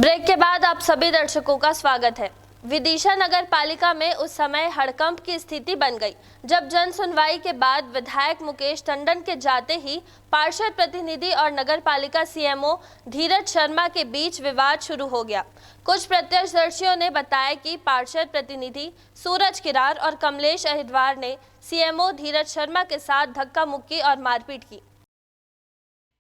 Break के बाद आप सभी दर्शकों का स्वागत है। विदिशा नगर पालिका में उस समय हड़कंप की स्थिति बन गई जब जन सुनवाई के बाद विधायक मुकेश टंडन के जाते ही पार्षद प्रतिनिधि और नगर पालिका सीएमओ धीरज शर्मा के बीच विवाद शुरू हो गया। कुछ प्रत्यक्षदर्शियों ने बताया कि पार्षद प्रतिनिधि सूरज किरार और कमलेश अहिरवार ने सीएमओ धीरज शर्मा के साथ धक्का मुक्की और मारपीट की।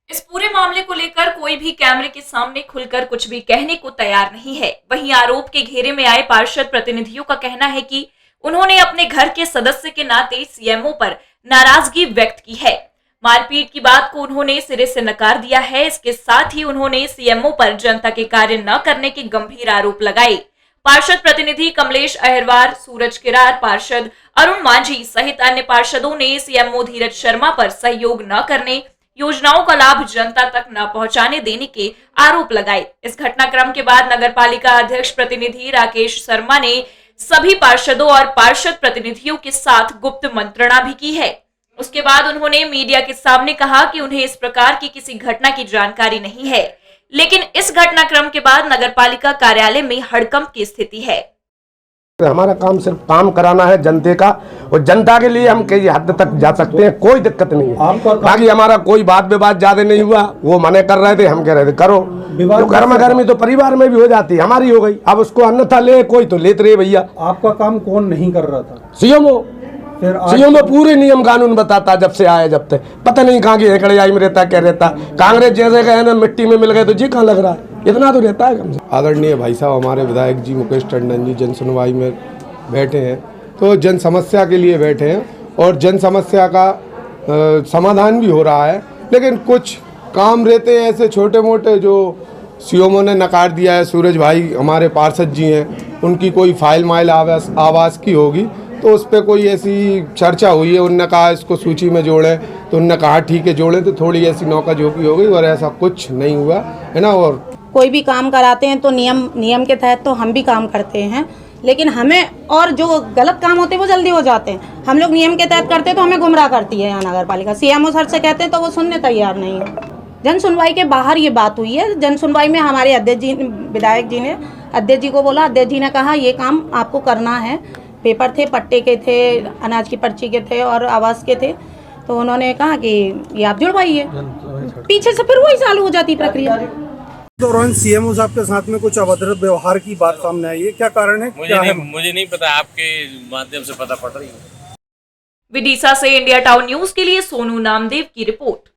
इस पूरे मामले को लेकर कोई भी कैमरे के सामने खुलकर कुछ भी कहने को तैयार नहीं है। वहीं आरोप के घेरे में आए पार्षद प्रतिनिधियों का कहना है कि उन्होंने अपने घर के सदस्य के नाते सीएमओ पर नाराजगी व्यक्त की है। मारपीट की बात को उन्होंने सिरे से नकार दिया है। इसके साथ ही उन्होंने सीएमओ पर जनता के कार्य न करने के गंभीर आरोप लगाए। पार्षद प्रतिनिधि कमलेश अहिरवार, सूरज किरार, पार्षद अरुण मांझी सहित अन्य पार्षदों ने सीएमओ धीरज शर्मा पर सहयोग न करने, योजनाओं का लाभ जनता तक न पहुंचाने देने के आरोप लगाए। इस घटनाक्रम के बाद नगरपालिका अध्यक्ष प्रतिनिधि राकेश शर्मा ने सभी पार्षदों और पार्षद प्रतिनिधियों के साथ गुप्त मंत्रणा भी की है। उसके बाद उन्होंने मीडिया के सामने कहा कि उन्हें इस प्रकार की किसी घटना की जानकारी नहीं है, लेकिन इस घटनाक्रम के बाद नगरपालिका कार्यालय में हड़कंप की स्थिति है। हमारा काम सिर्फ काम कराना है जनता का, और जनता के लिए हम कई हद तक जा सकते हैं, कोई दिक्कत नहीं है। बाकी हमारा कोई बात विवाद ज्यादा नहीं हुआ। वो मने कर रहे थे, हम कह रहे थे करो। तो घर में तो परिवार में भी हो जाती, हमारी हो गई। अब उसको अन्यथा ले कोई तो लेते रहे भैया। आपका काम कौन नहीं कर रहा था? सीएमओ पूरे नियम कानून बताता जब से आया, जब तक पता नहीं कहाँ की हेकड़े आई में रहता, क्या रहता। कांग्रेस जैसे गए ना मिट्टी में मिल गए तो जी कहाँ लग रहा है, इतना तो रहता है कम से। आदरणीय भाई साहब हमारे विधायक जी मुकेश टंडन जी जन सुनवाई में बैठे हैं, तो जन समस्या के लिए बैठे हैं और जन समस्या का समाधान भी हो रहा है। लेकिन कुछ काम रहते हैं ऐसे छोटे मोटे जो सीएमओ ने नकार दिया है। सूरज भाई हमारे पार्षद जी हैं, उनकी कोई फाइल माइल आवास की होगी, तो उस पर कोई ऐसी चर्चा हुई है। उनने कहा इसको सूची में जोड़ें, तो उनने कहा ठीक है जोड़ें, तो थोड़ी ऐसी नौकाझोंकी हो गई और ऐसा कुछ नहीं हुआ है ना। और कोई भी काम कराते हैं तो नियम के तहत तो हम भी काम करते हैं, लेकिन हमें और जो गलत काम होते हैं वो जल्दी हो जाते हैं। हम लोग नियम के तहत करते हैं तो हमें गुमराह करती है यहाँ नगर पालिका। सीएमओ सर से कहते हैं तो वो सुनने तैयार नहीं है। जन सुनवाई के बाहर ये बात हुई है। जन सुनवाई में हमारे अध्यक्ष जी, विधायक जी ने अध्यक्ष जी को बोला, अध्यक्ष जी ने कहा ये काम आपको करना है। पेपर थे, पट्टे के थे, अनाज की पर्ची के थे और आवास के थे, तो उन्होंने कहा कि ये आप जुड़वाइए। पीछे से फिर वही चालू हो जाती प्रक्रिया। दौरान सीएमओ साहब के साथ में कुछ अभद्र व्यवहार की बात सामने आई है, क्या कारण है? मुझे नहीं पता, आपके माध्यम से पता पड़ रही है। विदिशा से इंडिया टाउन न्यूज के लिए सोनू नामदेव की रिपोर्ट।